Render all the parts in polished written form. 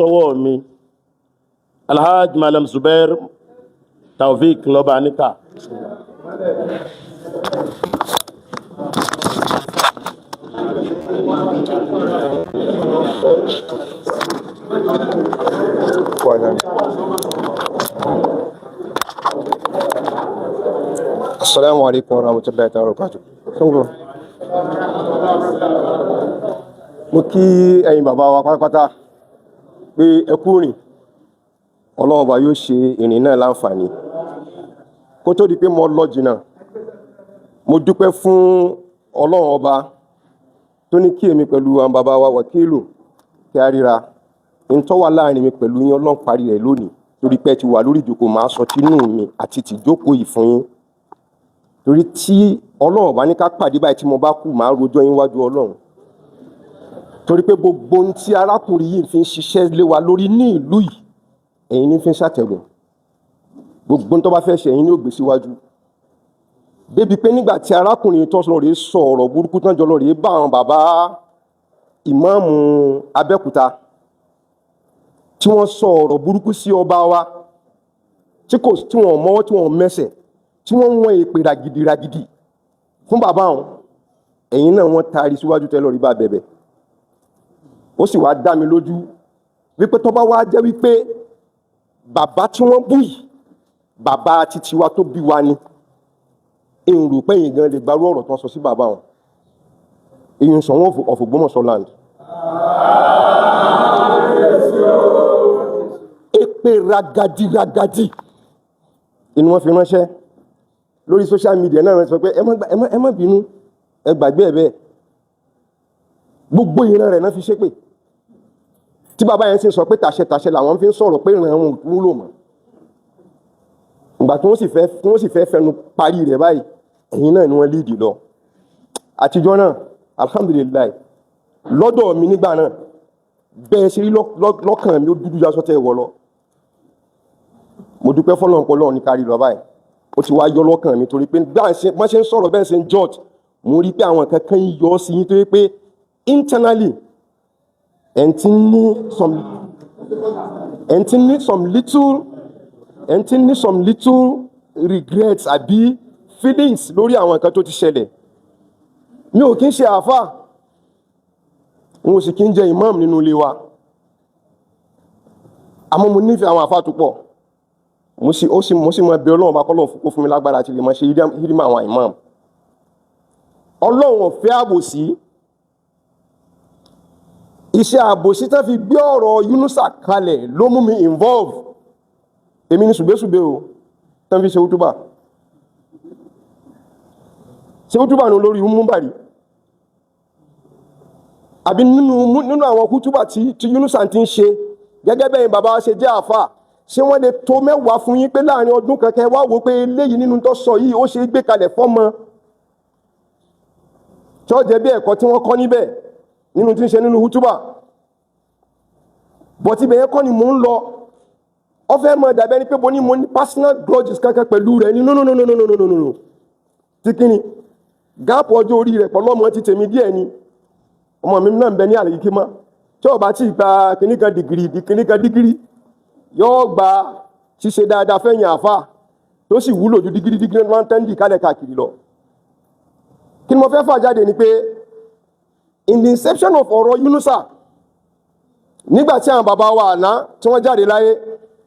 sọ́wọ́ mi Alhaj Malam Zubair Taufik Lobanika. Assalamu alaikum warahmatullahi wabarakatuh. Mo kí ẹ̀yin bàbá wa pátápátá pé ẹ kú rìn. Ọlọ́run bá yóò ṣe ìrìn náà láǹfààní. Kó tó di pé mo lọ jìnnà, mo dúpẹ́ fún Ọlọ́run ọba tó ní kí èmi pẹ̀lú àwọn bàbá wa wàkílù kí a ríra. N tó wà láàrin mi pẹ̀lú yín Ọlọ́run parí rẹ̀ lónìí torí pé ti wà lórí ìjókòó máa sọ tínú mi àti tìjókòó yìí fún yín. Torí tí Ọlọ́run bá ní ká pàdé báyìí tí mo bá kú máa rojọ́ yín wájú Ọlọ́run. Torí pé gbogbo ohun tí arákùnrin yìí fi ń ṣiṣẹ́ lé wa lórí ní ìlú yìí ẹ̀yin ní fi ń ṣàtẹ̀gùn. Gbogbo ohun tó bá fẹ́ ṣe ẹ̀yin ní ó gbé síwájú. Débi pé nígbà tí arákùnrin tó lọ rèé sọ ọ̀rọ̀ burúkú tán jọ lọ rèé bá àwọn bàbá Imam Abẹ́òkúta tí wọ́n sọ ọ̀rọ̀ burúkú sí ọba wa tí wọ́n mọ́wọ́ tí wọ́n mẹ́sẹ̀ tí wọ́n wọ́n èpè ragidi fún bàbá wọn ẹ̀yin náà wọ́n taari síwájú tẹ́lọ̀ rí bá bẹ̀bẹ̀. Ó sì wá dá mi lójú wípé tó bá wá jẹ́ wípé bàbá tí wọ́n bú yìí bàbá títí wa tó bí wa ni èyí rò pé èyí gan lè gbárù ọ̀rọ̀ tó sọ sí bàbá wọn. Èyí ń sọ wọn of Ogbomoso land. Èpè ragadi inú wọn fi ránṣẹ́ lórí social media náà sọ pé ẹ má bínú ẹ gbàgbé ẹ bẹ́ẹ̀. Gbogbo ìran rẹ̀ náà fi ṣépè. Tí bàbá yẹn sì sọ pé tàṣẹ làwọn fi ń sọ̀rọ̀ pé ìran wọn ò wúlò mọ́. Ìgbà tí wọ́n sì fẹ́ fẹnu parí rẹ̀ báyìí ẹ̀yin náà ni wọ́n líìdì lọ. Àtijọ́ náà alhamdulilayi lọ́dọ̀ mi nígbà náà bẹ́ẹ̀ ṣe rí lọ́kàn mi ó dúdú jásọ́ tẹ́ wọ lọ. Mo dúpẹ́ fọ́lọ́run pé Ọlọ́run ní kárí lọ báyìí. Ó ti wá yọ lọ́kàn mi torí pé bá ṣe ń sọ̀rọ̀ bẹ́ẹ̀ ṣe ń judge mo rí pé àwọn kankan yọ sí yín torí pé internally and some little regrets àbí feelings lórí àwọn nǹkan tó ti ṣẹlẹ̀. Mi ò kí ń ṣe àfáà, mo sì kí ń jẹ imam nínú ilé wa. Àmọ́ mo nífẹ̀ẹ́ àwọn àfáà tó pọ̀. Mo sì mọ ẹbẹ̀ Ọlọ́run bá kọ́lọ̀ kó fún mi lágbára àti lè máa ṣe hídímà àwọn imam. Ọlọ́run ò fẹ́ àbòsí. Iṣẹ́ àbòsí tán fi gbé ọ̀rọ̀ U.S.A kalẹ̀ ló mú mi involve. Èmi ni ṣùgbẹ́ṣùgbẹ́ o tán fi ṣe útúbà. Ṣe útúbà ní olórí múmbàrí. Àbí nínú àwọn útúbà tí U.S.A ti ń ṣe gẹ́gẹ́ bẹ́yìn bàbá ṣe jẹ́ àfà. Ṣé wọ́n lè tó mẹ́wàá fún yín pé láàrin ọdún kankan wá wò pé eléyìí nínú tó sọ yìí ó ṣe gbé kalẹ̀ fọ́mọ. Tí ó jẹ́ bí ẹ̀kọ́ tí wọ́n kọ́ níbẹ̀ nínú tí ń ṣe nínú útúbà. Bọ̀tí bẹ̀yẹn kọ́ ni mò ń lọ. Ó fẹ́ mọ̀ dàbẹ́ ni pé mo ní personal grudges kankan pẹ̀lú rẹ̀ ni no. Tí kí ni? Gáàpù ọjọ́ orí rẹ̀ pọ̀ lọ́mọ ti tèmi díẹ̀ ni. Ọmọ mi náà ń bẹ ní àlè kíkí mọ́. Tí ó bá ti gba kìnnìkan dìgírì yóò gba ṣíṣe dáadáa fẹ́yìn àfà tó sì wúlò ju dìgírì máa ń tẹ́ndì kálẹ̀ káàkiri lọ. Kí ni mo fẹ́ fà jáde ni pé in the inception of ọ̀rọ̀ U.S.A nígbà tí àwọn bàbá wa àná tí wọ́n jáde láyé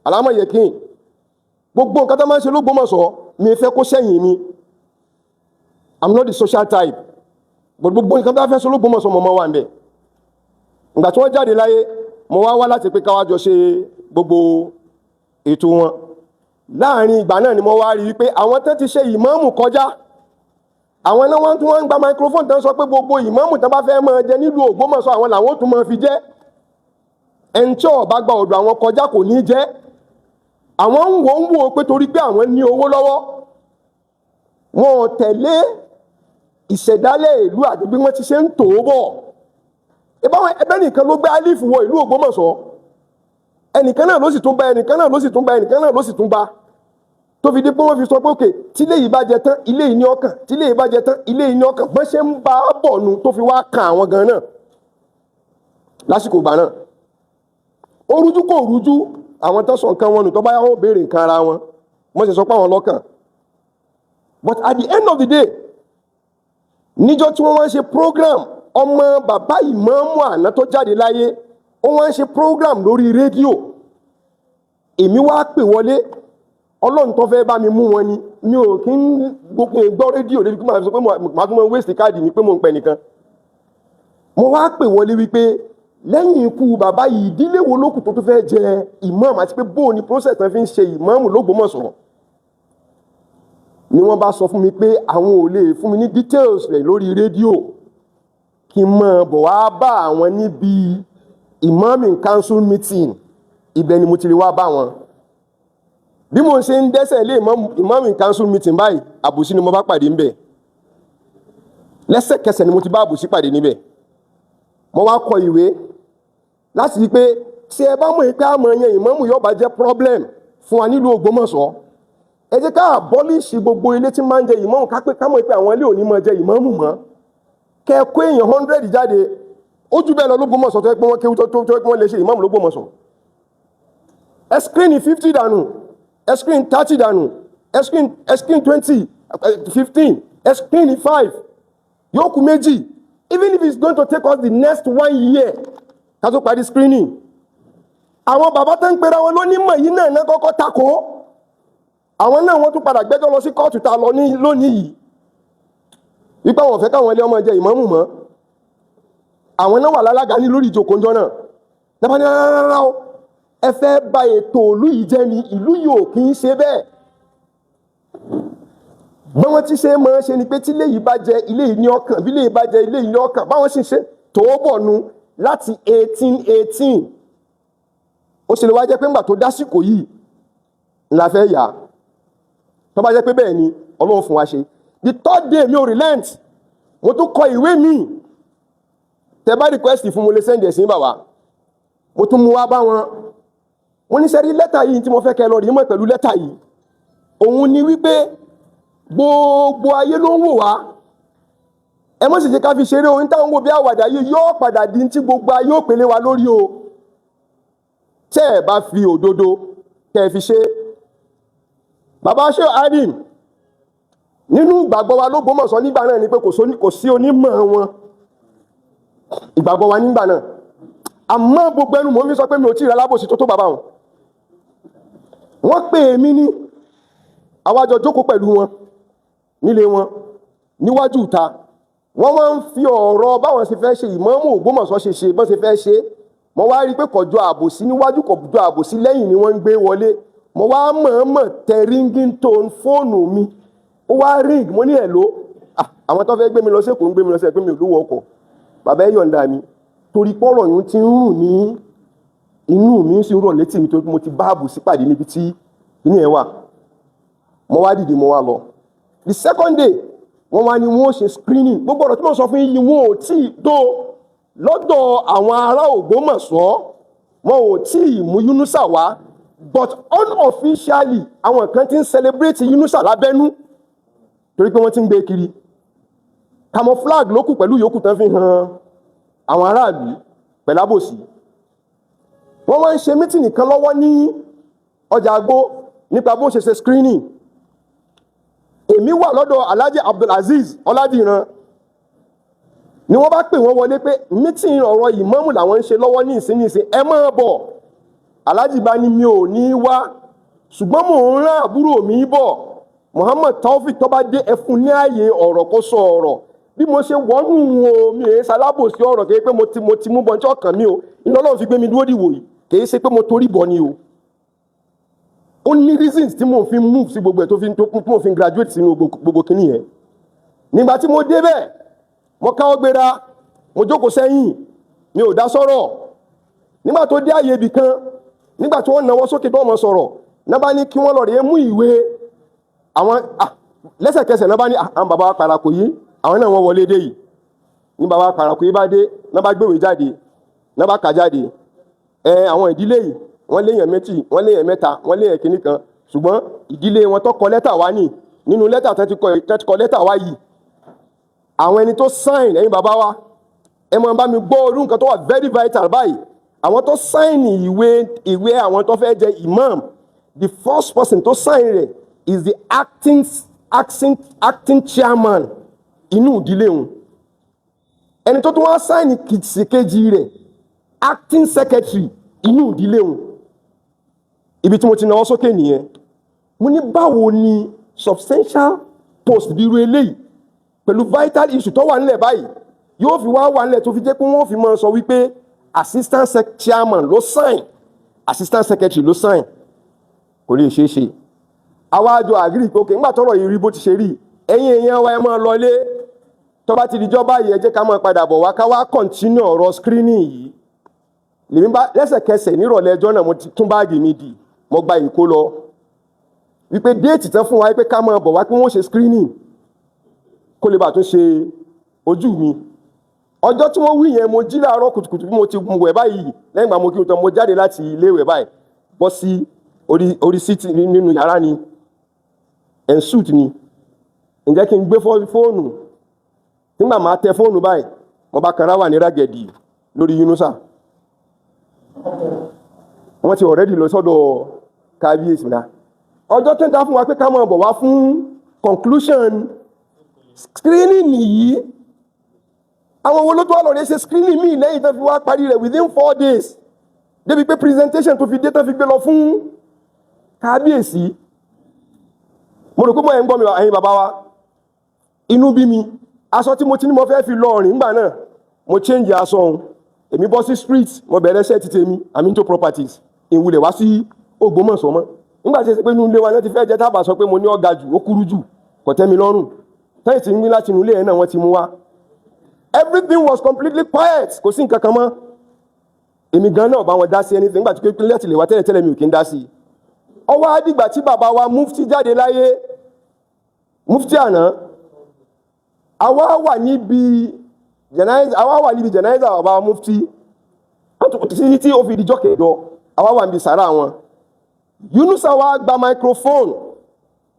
alámọ̀ yẹ̀kín gbogbo nǹkan tó máa ń ṣe l'Ógbómọ̀ṣọ́ mi fẹ́ kó sẹ́yìn mi. I'm not the social type but gbogbo nǹkan tó fẹ́ ṣe l'Ógbómọ̀ṣọ́ mọ́ wà ń bẹ̀. Ìgbà tí wọ́n jáde láyé mo wá láti pé káwá jọ ṣe gbogbo ètò wọn. Láàrin ìgbà náà ni mo wá rí wípé àwọn tó ti ṣe ìmáàmù kọjá àwọn náà wọ́n tún wọ́n ń gba microphone tán sọ pé gbogbo ìmáàmù tó bá fẹ́ máa jẹ nílùú Ògbómọ̀ṣọ́ àwọn làwọn ó tún máa fi jẹ́. Ẹni tí ó bá gba ọ̀dọ̀ àwọn kọjá kò ní jẹ́. Àwọn ń wò pé torí pé àwọn ní owó lọ́wọ́ wọn ò tẹ̀lé ìṣẹ̀dálẹ̀ ìlú àti bí wọ́n ti ṣe ń tò ó bọ̀. Ẹbẹ́ nìkan ló gbé alifu wọ ìlú Ògbómọ̀ṣọ́. Ẹnìkan náà ló sì tún bá ẹnìkan náà ló sì tún bá ẹnìkan náà ló sì tún bá. Tó fi di pé wọ́n fi sọ pé òkè tí ilé yìí bá jẹ tán ilé yìí ní ọkàn tí ilé yìí bá jẹ tán ilé yìí ní ọkàn bọ́n ṣe ń bá bọ̀ nu tó fi wá kan àwọn gan náà lásìkò ìgbà náà. ó rújú kò rújú àwọn tó sọ nǹkan wọn nù tó bá yá wọn béèrè nǹkan ara wọn wọ́n ṣe sọ pé àwọn lọ́kàn. But at the end of the day níjọ́ tí wọ́n wá ń ṣe program ọmọ bàbá ìmáàmù àná tó jáde láyé ó wá ń ṣe program lórí rédíò èmi wá pè wọlé ọlọ́run tó fẹ́ bá mi mú wọn ni mi ò kí ń gbọ́ rédíò débi kí màá sọ pé màá tún mọ waste káàdì mi pé mo ń pẹ nìkan. Mo wá pè wọlé wípé lẹ́yìn ikú bàbá yìí ìdílé wo lókù tó tún fẹ́ jẹ ìmáàmù àti pé bóò ni process náà fi ń ṣe ìmáàmù l'Ógbómọ̀ṣọ́. Ni wọ́n bá sọ fún mi pé àwọn ò lè fún mi ní details rẹ̀ lórí rédíò kí n mọ̀ bọ̀ wá bá àwọn níbi Imam in council meeting ibẹ̀ ni mo ti lè wá bá wọn. Bí mo ṣe ń dẹ́sẹ̀ lé Imam in council meeting báyìí àbùsí ni mo bá pàdé níbẹ̀ lẹ́sẹ̀kẹsẹ̀ ni mo ti bá àbùsí pàdé níbẹ̀. Mo wá kọ ìwé láti rí pé tí ẹ bá mọ̀ pé àmọ́ yẹn ìmáàmù yóò bá jẹ́ problem fún wa nílùú Ògbómọ̀ṣọ́ ẹ jẹ́ ká abolish gbogbo ilé tí máa ń jẹ ìmáàmù ká mọ̀ pé àwọn ilé ò ní máa jẹ ìmáàmù mọ́ kẹ́ kó èèyàn 100 jáde ó jù bẹ́ẹ̀ lọ l'Ógbómọ̀ṣọ́ tó yẹ pé wọ́n kéwú tó yẹ pé wọ́n lè ṣe ìmáàmù l'Ógbómọ̀ṣọ́. Ẹ screen 50 dànù ẹ screen 30 dànù ẹ screen 20 15 ẹ screen 5 yóò kù méjì. Even if it's going to take us the next 1 year ká tó parí screening àwọn bàbá tó ń pera wọn lónímọ̀ yìí náà kọ́kọ́ takò àwọn náà wọ́n tún padà gbẹ́jọ́ lọ sí kóòtù ta lọ lónìí yìí wípé àwọn fẹ́ káwọn ilé ọmọ jẹ ìmáàmù mọ́ àwọn náà wà lálága ní lórí ìjókòó ńjọ́ náà lẹ́bàá ní rárá o ẹ fẹ́ bà ètò ìlú yìí jẹ́ ni ìlú yìí ò kì í ṣe bẹ́ẹ̀ bí wọ́n ti ṣe máa ṣe ni pé tí ilé yìí bá jẹ ilé yìí ní ọkàn bí ilé yìí bá jẹ ilé yìí ní ọkàn báwọn sì ṣe tó bọ̀ nu láti 1818 ó ṣe lè wá jẹ́ pé ńgbà tó dásìkò yìí la fẹ́ yà tó bá jẹ́ pé bẹ́ẹ̀ ni Ọlọ́run fún wa ṣe. The third day mi ò relent mo tún kọ ìwé mi tẹ bá request fún mo lè send ẹ̀sìn bàbá mo tún mú wá bá wọn wọ́n ní sẹ́rí lẹ́tà yìí tí mo fẹ́ kẹ́ lọ rí mọ̀ pẹ̀lú lẹ́tà yìí òun ni wípé gbogbo ayé ló ń wò wá ẹ mọ́ sì jẹ́ ká fi ṣeré ohun táwọn wò bí àwàdà yìí yóò padà di tí gbogbo ayé ò pèlé wa lórí o tẹ́ ẹ bá fi òdodo tẹ́ ẹ fi ṣe. Bàbá ṣe adim nínú ìgbàgbọ́ wa l'Ógbómọ̀ṣọ́ nígbà náà ni pé kò sí onímọ̀ wọn ìgbàgbọ́ wa nígbà náà àmọ́ gbogbo ẹnu mò ń fi sọ pé mi ò tí ì rẹ alábòsí tó bàbá wọn. Wọ́n pè mí ní àwájọ jókòó pẹ̀lú wọn nílé wọn níwájú ìta wọ́n wá ń fi ọ̀rọ̀ báwọn ṣe fẹ́ ṣe ìmáàmù Ògbómọ̀ṣọ́ ṣe bọ́n ṣe fẹ́ ṣe mo wá rí pé kọjọ àbòsí níwájú kọjọ àbòsí lẹ́yìn ni wọ́n ń gbé wọlé mo wá mọ̀ọ́mọ̀ tẹ ringing tone fóònù mi ó wá ring mo ní ẹ̀lò àwọn tó fẹ́ gbé mi lọ sí Èkó ń gbé mi lọ sí ẹ̀pẹ́ mi ò lówó ọkọ̀ bàbá ẹ̀ yọ̀ǹda mi torí pọ́rọ̀ yóò ti ń rùn ní inú mi sì ń rọ̀ létí mi torí mo ti bá àbòsí pàdé níbi tí inú ẹ̀ wà mo wá dìde mo wá lọ. The second day wọ́n wá ní wọ́n ṣe screening gbogbo ọ̀rọ̀ tí mo sọ fún yín wọn ò tí ì tó lọ́dọ̀ àwọn ará Ògbómọ̀ṣọ́ wọn ò tí ì mú Yunusa wá but unofficially àwọn kan ti ń celebrate Yunusa lábẹ́nú torí pé wọ́n ti ń gbé kiri camouflage lókù pẹ̀lú yòókù tán fi hàn àwọn aráàlú pẹ̀lú àbòsí. Wọ́n wá ń ṣe mítìnì kan lọ́wọ́ ní ọjà Àgbó nípa bó ṣe ṣe screening. Èmi wà lọ́dọ̀ Alhaji Abdulaziz Ọládìran ni wọ́n bá pè wọ́n wọlé pé mítìnì ọ̀rọ̀ ìmáàmù làwọn ń ṣe lọ́wọ́ ní ìsiníṣe ẹ máa bọ̀. Alhaji bá ní mi ò ní wá ṣùgbọ́n mò ń rán àbúrò mi bọ̀ Muhammad Taofik tó bá dé ẹ fún ní ààyè ọ̀rọ̀ kó sọ ọ̀rọ̀ bí mo ṣe wọ́nú omi ẹ̀ ṣalábòsí ọ̀rọ̀ kì í pé mo ti mú bọ́ńtì ọkàn mi o iná Ọlọ́run fi gbé mi dúró dìwò yìí kì í ṣe pé mo torí bọ̀ ni o. Ó ní reasons tí mo fi move sí gbogbo ẹ̀ tó mo fi graduate sínú gbogbo kìíní yẹn. Nígbà tí mo débẹ̀ mo káwọ́ gbéra mo jókòó sẹ́yìn mi ò dá sọ̀rọ̀ nígbà tó dé àyè ibì kan nígbà tí wọ́n náwó sókè tó wọ́n sọ̀rọ̀ náà bá ní kí wọ́n lọ rèé mú ìwé àwọn lẹ́sẹ̀kẹsẹ̀ náà bá ní àwọn bàbá wa parako yìí àwọn náà wọ́n wọlé dé yìí ní bàbá wa parako yìí bá dé náà bá gbéwèé jáde náà bá kà jáde àwọn ìdílé yìí wọ́n léèyàn méjì wọ́n léèyàn mẹ́ta wọ́n léèyàn kìíní kan ṣùgbọ́n ìdílé wọn tó kọ lẹ́tà wá ní nínú lẹ́tà tó ti kọ lẹ́tà wá yìí àwọn ẹni tó sign ẹ̀yin bàbá wa ẹ máa bá mi gbọ́ orú nǹkan tó wà very vital báyìí àwọn tó sign ìwé àwọn tó fẹ́ jẹ imam, the first person to sign rẹ̀ is the acting chairman inú ìdílé wọn. Ẹni tó tún wá sign kejì rẹ̀ acting secretary inú ìdílé wọn. Ibi tí mo ti náwó sókè nìyẹn. Mo ní báwo ni substantial post bí irú eléyìí pẹ̀lú vital issue tó wà nílẹ̀ báyìí yóò fi wà nílẹ̀ tó fi jẹ́ pé wọ́n fi máa sọ wípé assistant chairman ló sign, assistant secretary ló sign. Kò lè ṣeé ṣe. Àwa àjọ agree pé okay, nígbà tọ́rọ̀ yìí rí bó ti ṣe rí, ẹ̀yin èèyàn wa ẹ máa lọlé, tó bá ti di jọba yìí ẹ jẹ́ ká máa padà bọ̀ wá ká wá continue ọ̀rọ̀ screening yìí. Lèmi bá lẹ́sẹ̀kẹsẹ̀ nírọ̀lẹ́ ẹjọ́ náà mo ti tún báàgì mi dì, mo gba Èkó lọ. Wípé déètì tán fún wa wípé ká máa bọ̀ wá kí wọ́n ṣe screening kó lè bá tún ṣe ojú mi. Ọjọ́ tí wọ́n wí yẹn mo jí láàárọ̀ kùtùkùtù bí mo ti wẹ̀ báyìí, lẹ́yìn ìgbà mo kí n tán mo jáde láti ilé ìwẹ̀ báyìí bọ́ sí orí síìtì nínú yàrá ni ensuit ni. Ǹjẹ́ kí n gbé fóònù nígbà máa tẹ fóònù báyìí mo bá kan ráwà ní rágẹ̀dì lórí U.S.A. Wọ́n ti already lọ sọ́dọ̀ kábíyèsí náà. Ọjọ́ tó ń dá fún wa pé ká máa bọ̀ wá fún conclusion screening nìyí. Àwọn wo ló tó wà lọ́rẹ́ ṣe screening míì lẹ́yìn tó fi wá parí rẹ̀ within 4 days. Débi pé presentation tó fi dé tó fi gbé lọ fún kábíyèsí. Mo rò pé mo ẹ̀ ń gbọ́ mi ẹ̀yin bàbá wa. Inú bí mi. Aṣọ tí mo ti ní mo fẹ́ fi lọ rìn nígbà náà. Mo change aṣọ òun. Èmi bọ́ sí street, mo bẹ̀rẹ̀ iṣẹ́ ti tèmi, I'm into properties. Ìwúlẹ̀ wá sí Ogbomoso mọ́. Nígbà tí ó ṣe pé inú ilé wa náà ti fẹ́ jẹ́ tábà sọ pé mo ní ọ̀gá jù, ó kúrú jù, kò tẹ́ mi lọ́rùn. Tẹ́yìn tí ń gbé láti inú ilé ẹ̀ náà wọ́n ti mú wá. Everything was completely quiet. Kò sí nǹkan kan mọ́. Èmi gan náà bá wọn dá sí anything. Nígbà tí pé láti lè wá tẹ́lẹ̀ mi ò kí ń dá sí. Ọwọ́ àdìgbà tí bàbá wa mufti jáde láyé, mufti àná, àwa wà níbi jẹ̀náìzà bàbá mufti tí ó fi dijọ́ kẹjọ, àwa wà níbi sàrà wọn. U.S.A wa gba microphone,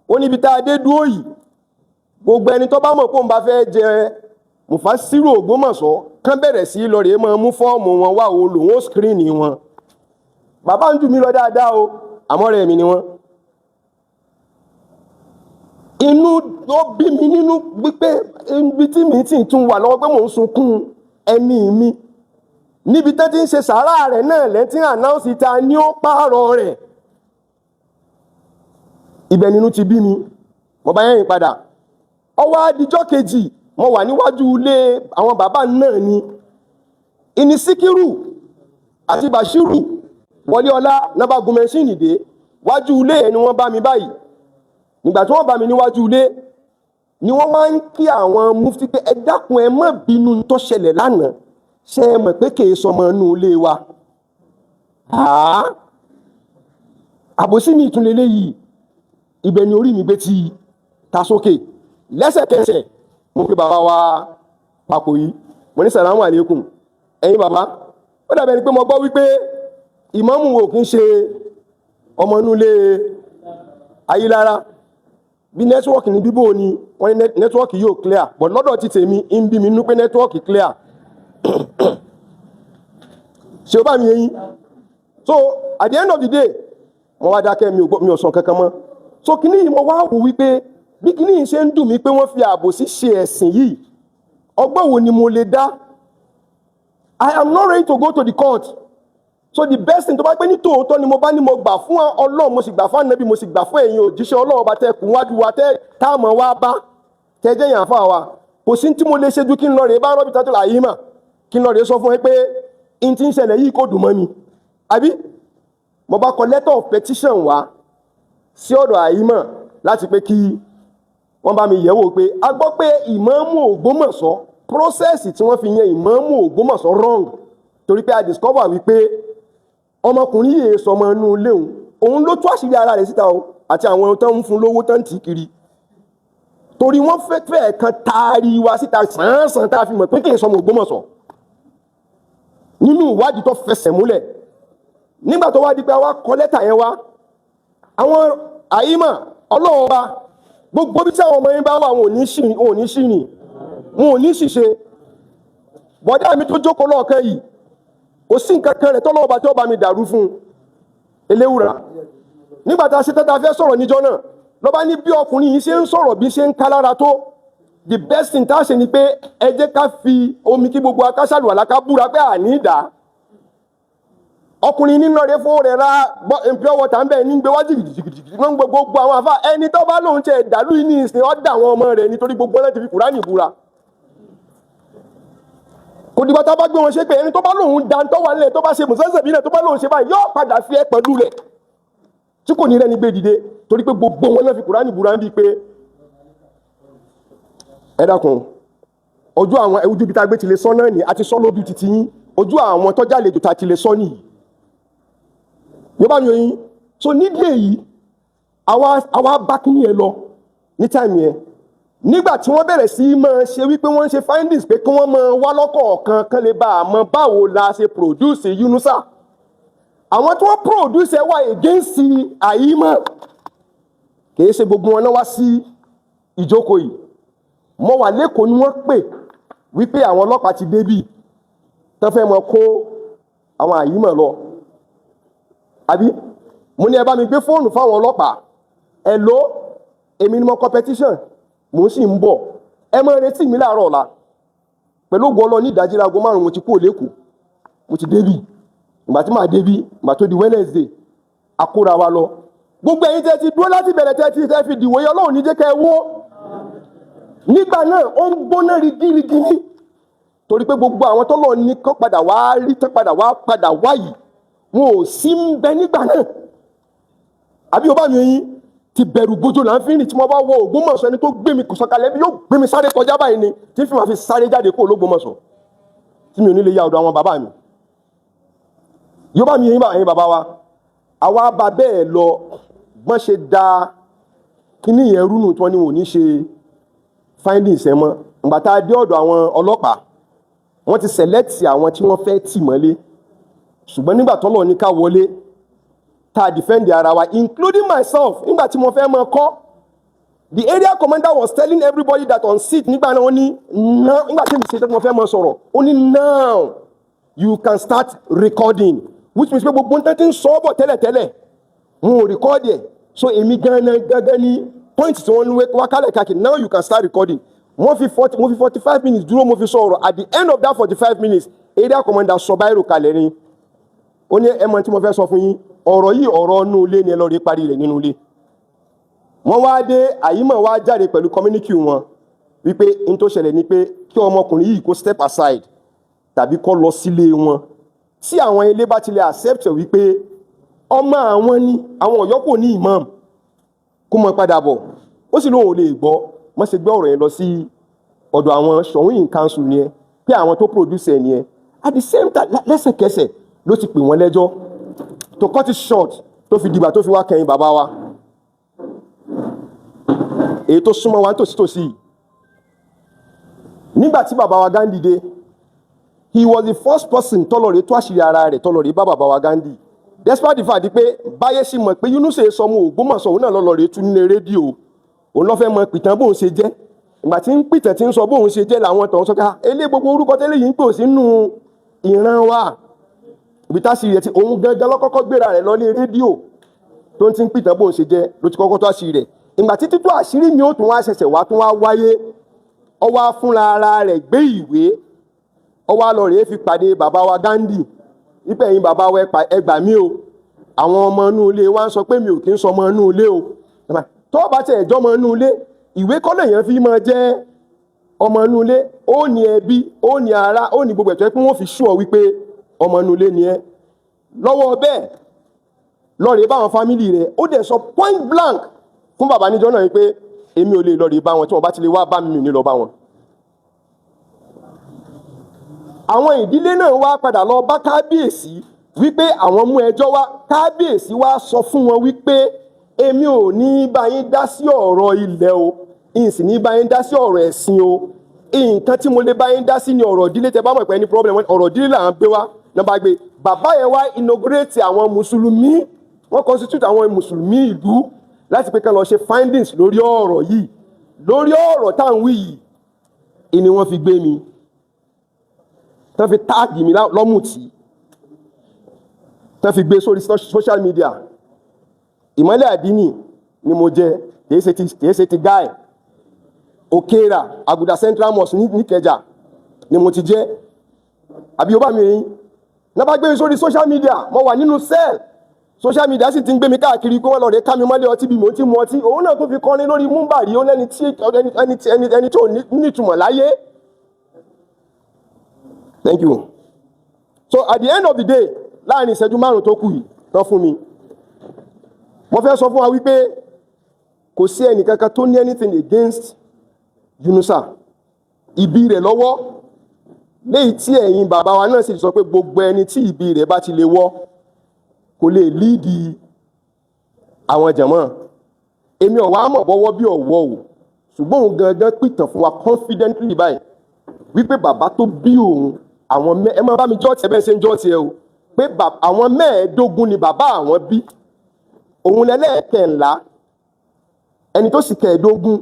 ó níbi tá a dé dúró yìí, gbogbo ẹni tó bá mọ̀ pé òun bá fẹ́ jẹ mufasiru Ogbomoso kán bẹ̀rẹ̀ sí lọ rèé máa mú fọ́ọ̀mù wọn wá o lòun ó screen wọn. Bàbá ń jù mí lọ dáadáa o, àmọ́ rẹ̀ mi ni wọ́n. Inú ló bí mi nínú wípé ibi tí mi ti tún wà lọ́wọ́ pé mò ń sunkún ẹni mi. Níbi tẹ́ ti ń ṣe sàárà rẹ̀ náà lẹ́tí announce ta ní ó pààrọ̀ rẹ̀. Ibẹ̀ nínú ti bí mi, mo bá yẹn padà. Ọwọ́ adijọ́ kejì, mo wà níwájú ilé àwọn bàbá náà ni. Ìní Síkírù àti Bàṣírù wọlé ọlá náà bá gun mẹ́ṣíìnì dé. Wájú ilé ẹni wọ́n bá mi báyìí. Nígbà tí wọ́n bá mi níwájú ilé, ni wọ́n máa ń kí àwọn mufti pé ẹ dákun ẹ má bínú tó ṣẹlẹ̀ lánàá. Ṣé ẹ mọ̀ pé kì í sọmọ inú ilé wa? Àbòsí mi ìtúnlélé yìí. Ibẹ̀ ni orí mi gbé ti ta sókè. Lẹ́sẹ̀kẹsẹ̀ mo pe bàbá wa papò yìí. Mo ní sàlámù àlékùm. Ẹ̀yin bàbá, ó dàbẹ̀ ni pé mo gbọ́ wípé ìmámù ò kí ń ṣe ọmọ inú ilé Ayílára. Bí nẹ́tíwọ́ọ̀kì ní bíbò ni wọ́n ní nẹ́tíwọ́ọ̀kì yóò clear. But lọ́dọ̀ ti tèmi ń bí mi nú pé nẹ́tíwọ́ọ̀kì clear. Ṣé o bá mi yẹn? So at the end of the day, mo wá dákẹ́ mi ò sọ kankan mọ́. So kíní yìí mo wá wò wípé bí kíní yìí ṣe ń dùn mí pé wọ́n fi àbòsí ṣe ẹ̀sìn yìí, ọgbọ́n wo ni mo lè dá? I am not ready to go to the court. So the best thing tó bá pé ní tòótọ́ ni mo bá ní mo gbà fún Ọlọ́run, mo sì gbà fún Ànábì, mo sì gbà fún ẹ̀yin òjíṣẹ́ Ọlọ́run bá tẹ́ kún wájú wa tẹ́ táàmù wa bá tẹ́ jẹ́ yàn fún wa. Kò sí tí mo lè ṣe ju kí n lọ rè bá Raobita tó láyé mà, kí n lọ rè sọ fún ẹ pé in ti ń ṣẹlẹ̀ yìí kò dùn mọ́ mi. Àbí mo bá kọ letter of petition wá sí ọ̀dọ̀ àyímọ̀ láti pé kí wọ́n bá mi yẹ̀wò pé a gbọ́ pé ìmáàmù Ògbómọ̀ṣọ́ process tí wọ́n fi yan ìmáàmù Ògbómọ̀ṣọ́ wrong, torí pé a discover wípé ọmọkùnrin yìí sọmọ inú ilé òun ló tú àṣírí ara rẹ̀ síta o àti àwọn tó ń fún lówó tán tì kiri. Torí wọ́n fẹ́ kan taari wa síta sàn-án tá a fi mọ̀ pé kì í sọmọ Ògbómọ̀ṣọ́ nínú ìwádìí tó fẹsẹ̀ múlẹ̀. Nígbà tó wá di pé a wá kọ lẹ́tà yẹn wá, àwọn àyímọ̀ Ọlọ́run bá gbogbo bí tí àwọn ọmọ yẹn bá wà wọn ò ní ṣìrìn, wọn ò ní ṣìṣe. Bọ̀dá mi tó jókòó lọ́ọ̀kan yìí, kò sí nǹkan kan rẹ̀ tọ́lọ́wọ́ bá tí ó bá mi dàrú fún eléwúrà nígbà tá a ṣe tẹ́ta fẹ́ sọ̀rọ̀ níjọ́ náà ló bá ní bí ọkùnrin yìí ṣe ń sọ̀rọ̀ bí ṣe ń ká lára tó the best thing tá a ṣe ni pé ẹ jẹ́ ká fi omi kí gbogbo akásàlù àlàká búra pé àní ìdá ọkùnrin nínú rẹ̀ fún rẹ̀ ra pure water ń bẹ̀ ní gbé wá jìgìjìgìjì ló ń gbogbo àwọn àfa ẹni tó bá lóun ṣe ìdàlú yìí ní ìsìn ọ̀dà àwọn ọmọ rẹ̀ nítorí gbogbo náà ti fi Kùránì búra kò dìgbà tá a bá gbé wọn ṣe pé ẹni tó bá lóun dantọ́ wà nílẹ̀ tó bá ṣe mùsọ́sẹ̀ bí náà tó bá lóun ṣe báyìí yóò padà fi ẹ́ pẹ̀lú rẹ̀ tí kò ní rẹ́ni gbé dìde torí pé gbogbo wọn náà fi Kùránì búra ń bí pé ẹ dákun ojú àwọn ojú bí tá a gbé ti lè sọ náà ni àti sọ lójú títí yín ojú àwọn tọ́jà àlejò tá a ti lè sọ nìyí yóò bá yọyin so nídìí èyí àwa bá kí ni ẹ lọ ní táìmì yẹn nígbà tí wọ́n bẹ̀rẹ̀ sí máa ṣe wípé wọ́n ń ṣe findings pé kí wọ́n máa wá lọ́kọ̀ọ̀kan kan lè bá a mọ báwo la ṣe produce U.S.A àwọn tí wọ́n produce ẹ wá against àyímọ̀ kì í ṣe gbogbo wọn náà wá sí ìjókòó yìí mo wà lẹ́kọ̀ọ́ ni wọ́n pè wípé àwọn ọlọ́pàá ti débì tán fẹ́ mọ kó àwọn àyímọ̀ lọ àbí mo ní ẹ bá mi gbé fóònù fáwọn ọlọ́pàá ẹ ló èmi ni mo competition mo sì ń bọ̀ ẹ mọ retí mi láàárọ̀ ọ̀la pẹ̀lú ògbó ọlọ́ ní ìdájí láago 5 mo ti kúrò lẹ́kọ̀ọ́ mo ti débì ìgbà tí màá débì ìgbà tó di Wednesday akóra wa lọ gbogbo ẹ̀yin tẹ́ ti dúró láti bẹ̀rẹ̀ tẹ́ fi dìwòye Ọlọ́run ní jẹ́ kẹ́ ẹ wó nígbà náà ó ń gbóná rigirigi ní torí pé gbogbo àwọn tọ́lọ̀ ní kán padà wá rí tán padà wá yìí wọn ò sí ń bẹ nígbà náà àbí o bá mi yín ti bẹ̀rù bójú là ń fi rìn tí mo bá wọ Ògbómọ̀ṣọ́ ẹni tó gbé mi sọ̀kalẹ̀ bí yóò gbé mi sáré kọjá báyìí ni tí fi máa fi sáré jáde kó l'Ógbómọ̀ṣọ́ tí mi ò ní lè ya ọ̀dọ̀ àwọn bàbá mi yóò bá mi yín bàbá wa àwa bá bẹ́ẹ̀ lọ gbọ́n ṣe da kíní yẹn rúnù tí wọ́n ní wọn ò ní ṣe findings ẹ̀ mọ́ ìgbà tá a dé ọ̀dọ̀ àwọn ọlọ́pàá wọ́n ti select àwọn tí wọ́n fẹ́ tì mọ́lé ṣùgbọ́n nígbà tọ́lọ̀ ní ká wọlé tá a defend ara wa including myself nígbà tí mo fẹ́ mọ kọ́ the area commander was telling everybody that on seat nígbà náà ó ní nígbà tí mi ṣe tí mo fẹ́ mọ sọ̀rọ̀ ó ní now you can start recording which means pé gbogbo nǹkan tí ń sọ ọ́ bọ̀ tẹ́lẹ̀tẹ́lẹ̀ wọn ò record ẹ̀ so èmi gangan ní point tí wọ́n ń wá kálẹ̀ káàkiri now you can start recording mo fi 45 minutes dúró mo fi sọ̀rọ̀ at the end of that 45 minutes area commander sọ báyìí rò kalẹ̀ ni ó ní ẹmọ tí mo fẹ́ sọ fún yín ọ̀rọ̀ yìí ọ̀rọ̀ inú ilé ni ẹ lọ rí parí rẹ̀ nínú ilé wọ́n wá dé àyímọ̀ wá jáde pẹ̀lú communique wọn wípé n tó ṣẹlẹ̀ ni pé kí ọmọkùnrin yìí kó step aside tàbí kó lọ sílé wọn tí àwọn ilé bá ti lè accept wípé ọmọ àwọn ní àwọn ọ̀yọ́kò ní imam kó mọ padà bọ̀ ó sì lóun ò lè gbọ́ wọ́n ṣe gbé ọ̀rọ̀ yẹn lọ sí ọ̀dọ̀ àwọn Ṣọ̀hún council ni ẹ pé àwọn tó produce ẹ ni ẹ at the same time lẹ́sẹ̀kẹsẹ̀ ló ti pè wọ́n lẹ́jọ́ to cut it short tó fi dìgbà tó fi wá kẹ́yìn bàbá wa èyí tó súnmọ́ wa nítòsítòsí nígbà tí bàbá wa Gandhi dé he was the first person tọ́lọ̀rẹ́ tó àṣírí ara rẹ̀ tọ́lọ̀rẹ́ bá bàbá wa Gandhi despite the fact pé báyé sì mọ̀ pé U.S.A sọmọ Ògbómọ̀ṣọ́ òun náà lọ́lọ́rẹ́ tún nílé rédíò òun lọ́fẹ́ mọ pìtàn bóun ṣe jẹ́ ìgbà tí ń pìtàn tí ń sọ bóun ṣe jẹ́ làwọn tọ̀hún sọ ká elé gbogbo orúkọ tẹ́lẹ̀ yìí ń pè sínú ìran wa ibi táṣìírí rẹ̀ tí òun gangan lọ́kọ́kọ́ gbéra rẹ̀ lọ ní rédíò tó ń ti ń pìtàn bóun ṣe jẹ́ ló ti kọ́kọ́ tó àṣírí rẹ̀ ìgbà títí tó àṣírí mi ó tún wá ṣẹ̀ṣẹ̀ wá tún wá wáyé ó wá fúnra ara rẹ̀ gbé ìwé ó wá lọ rèé fi pàdé bàbá wa Gandhi ìpè yín bàbá wa ẹ gbà mí o àwọn ọmọ inú ilé wa ń sọ pé mi ò kí ń sọ ọmọ inú ilé o tó bá tẹ̀ ẹ̀jọ́ ọmọ inú ilé ìwé kọ́ lèèyàn fi máa jẹ́ ọmọ inú ilé ó ní ẹbí ó ní ará ó ní gbogbo ẹ̀tọ́ pé wọ́n fi ṣúọ̀ wípé ọmọ inú ilé ni ẹ́ lọ́wọ́ bẹ́ẹ̀ lọ́ọ̀rẹ́ báwọn fámìlì rẹ̀ ó dẹ̀ sọ point blank fún bàbá níjọ́ náà wípé èmi ò lè lọ́ọ̀rẹ́ bá wọn tí wọ́n bá ti lè wá bá mi ní lọ bá wọn. àwọn ìdílé náà wá padà lọ bá kábíyèsí wípé àwọn mú ẹjọ́ wá kábíyèsí wá sọ fún wọn wípé èmi ò ní bá yín dá sí ọ̀rọ̀ ilẹ̀ o ìsì ní bá yín dá sí ọ̀rọ̀ ẹ̀sìn o nǹkan tí mo lè bá yín dá sí ni ọ̀rọ̀ ìdílé tẹ bá mọ̀ pé ní problem ọ̀rọ̀ ìdílé là ń gbé wá náà bá gbé bàbá yẹn wá inaugurate àwọn mùsùlùmí wọ́n constitute àwọn mùsùlùmí ìlú láti pé kán lọ ṣe findings lórí ọ̀rọ̀ yìí lórí ọ̀rọ̀ táwọn wí yìí ni wọ́n fi gbé mi tán fi táàgì mi lọ́mùtí tán fi gbé sórí social media. Ìmọ́lẹ̀ àdínì ni mo jẹ́, kìí ṣe ti guy. Òkèèrà Àgùdà Central Mosque ní Ìkẹjà ni mo ti jẹ́. Àbí ó bá mi rí náà bá gbé mi sórí social media, mo wà nínú cell. Social media sì ti ń gbé mi káàkiri pé wọ́n lọ rẹ̀ ká mi mọ́lé ọtí bí mo ti mu ọtí. Òun náà tó fi kọrin lórí múmbàrí, ó lẹ́ni tí ò ní ìtumọ̀ láyé. Thank you. So at the end of the day, láàrin ìṣẹ́jú 5 tó kù yìí tán fún mi, mo fẹ́ sọ fún wa wípé kò sí ẹnìkankan tó ní anything against U.S.A. Ìbí rẹ̀ lọ́wọ́, léyìí tí ẹ̀yin bàbá wa náà sì sọ pé gbogbo ẹni tí ìbí rẹ̀ bá ti lè wọ́ kò lè líìdì àwọn jàmọ́. Èmi ọ̀wá mọ̀ bọ́wọ́ bí ọ̀wọ́ o, ṣùgbọ́n òun gangan pìtàn fún wa confidently báyìí wípé bàbá tó bí òun, àwọn ẹ máa bá mi jọ́ tiẹ̀ bẹ́ẹ̀ ṣe ń jọ́ tiẹ̀ o, pé àwọn 15 ni bàbá àwọn bí, òun lẹ́lẹ́kẹ̀ńlá, ẹni tó sì 15.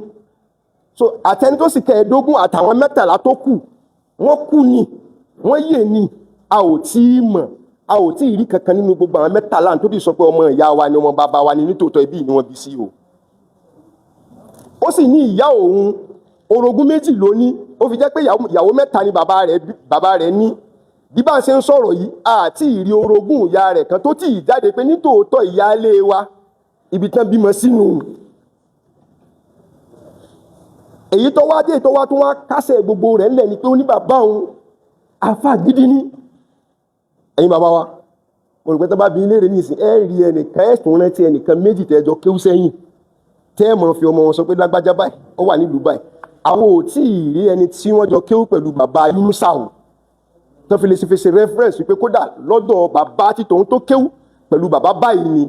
So àtẹni tó sì 15 àtàwọn 13 tó kù, wọ́n kú ni, wọ́n yè ni, a ò tí ì mọ̀, a ò tí ì rí kankan nínú gbogbo àwọn 13 tó bí sọ pé ọmọ ìyá wa ni ọmọ bàbá wa ni nítòótọ́ ibi ni wọ́n bí sí o. Ó sì ní ìyá òun orogún 2 ló ní, ó fi jẹ́ pé ìyàwó 3 ni bàbá rẹ̀ ní. Bí bá ń ṣe ń sọ̀rọ̀ yìí, àti ìrí orogún ìyá rẹ̀ kan tó tí ì jáde pé nítòótọ́ ìyáálé wa ibi tán bímọ sínú. Èyí tó wá dé tó wá tún wá kásẹ̀ gbogbo rẹ̀ ńlẹ̀ ni pé ó ní bàbá òun àfà gidi ní. Ẹ̀yin bàbá wa, mo rò pé tó bá bí léèrè ní ìsìn rí ẹnìkan ẹ̀sùn rántí ẹnìkan méjì tẹ́jọ kéwú sẹ́yìn tẹ́ mọ̀ fi ọmọ wọn sọ pé lágbájá báyìí ó wà nílùú báyìí. Àwọn ò tí ì rí ẹni tí wọ́n jọ kéwú pẹ̀lú bàbá U.S.A. o tó fi lè ṣe fèsì reference wípé kódà lọ́dọ̀ bàbá tí tòun tó kéwú pẹ̀lú bàbá báyìí ni.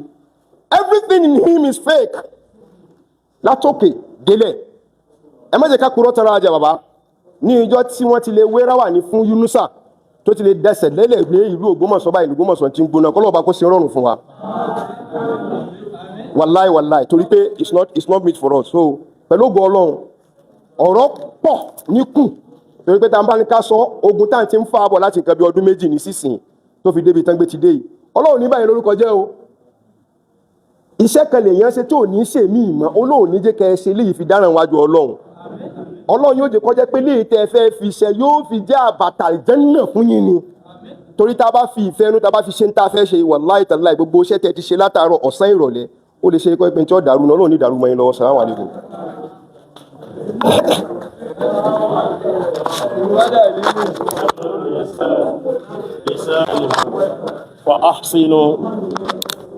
Everything in him is fake látòkè délẹ̀. Ẹ má jẹ́ ká kúrò tara ajá bàbá. Ní ìjọ tí wọ́n ti lè wéra wà ní fún U.S.A. tó ti lè dẹsẹ̀ lélẹ̀ ní ìlú Ògbómọ̀ṣọ́ báyìí, ìlú Ògbómọ̀ṣọ́ ti ń gbóná, kọ́lọ́ bá kó ṣe rọrùn fún wa. Wàláì torí pé it's not meant for us. So pẹ̀lú ògo Ọlọ́run ọ̀rọ̀ pọ̀ níkùn torí pé tá n bá ní ká sọ ogun tá n ti ń fa bọ̀ láti nǹkan bí ọdún 2 ní sísìn tó fi débi tán gbé ti dé yìí. Ọlọ́run ní báyìí lórúkọ jẹ́ o. Iṣẹ́ kan lèèyàn ṣe tí ò ní ṣe mí ìmọ̀, Ọlọ́run ní jẹ́ kẹ́ ẹ ṣe léyìí fi dáràn wájú Ọlọ́run. Ọlọ́run yóò jẹ́ kó jẹ́ pé léyìí tẹ́ fẹ́ fi ṣe yóò fi jẹ́ àbàtà ìjẹ́nà fún yín ni. Torí tá a bá fi ìfẹ́ inú tá a bá fi ṣe ń tá a fẹ́ ṣe wàláhì tàláhì gbogbo iṣẹ́ tẹ́ ti ṣe látàárọ̀ ọ̀sán ìrọ̀lẹ́ ó lè ṣe kọ́ ìpín tí ó dàrú náà Ọlọ́run ní ìdàrú mọ́ yín lọ́wọ́. Assalamu alaikum. Wa ahsinu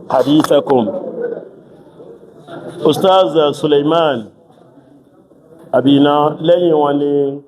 hadithakum. Ustaz Suleiman Abina lẹ́yìn wọn ni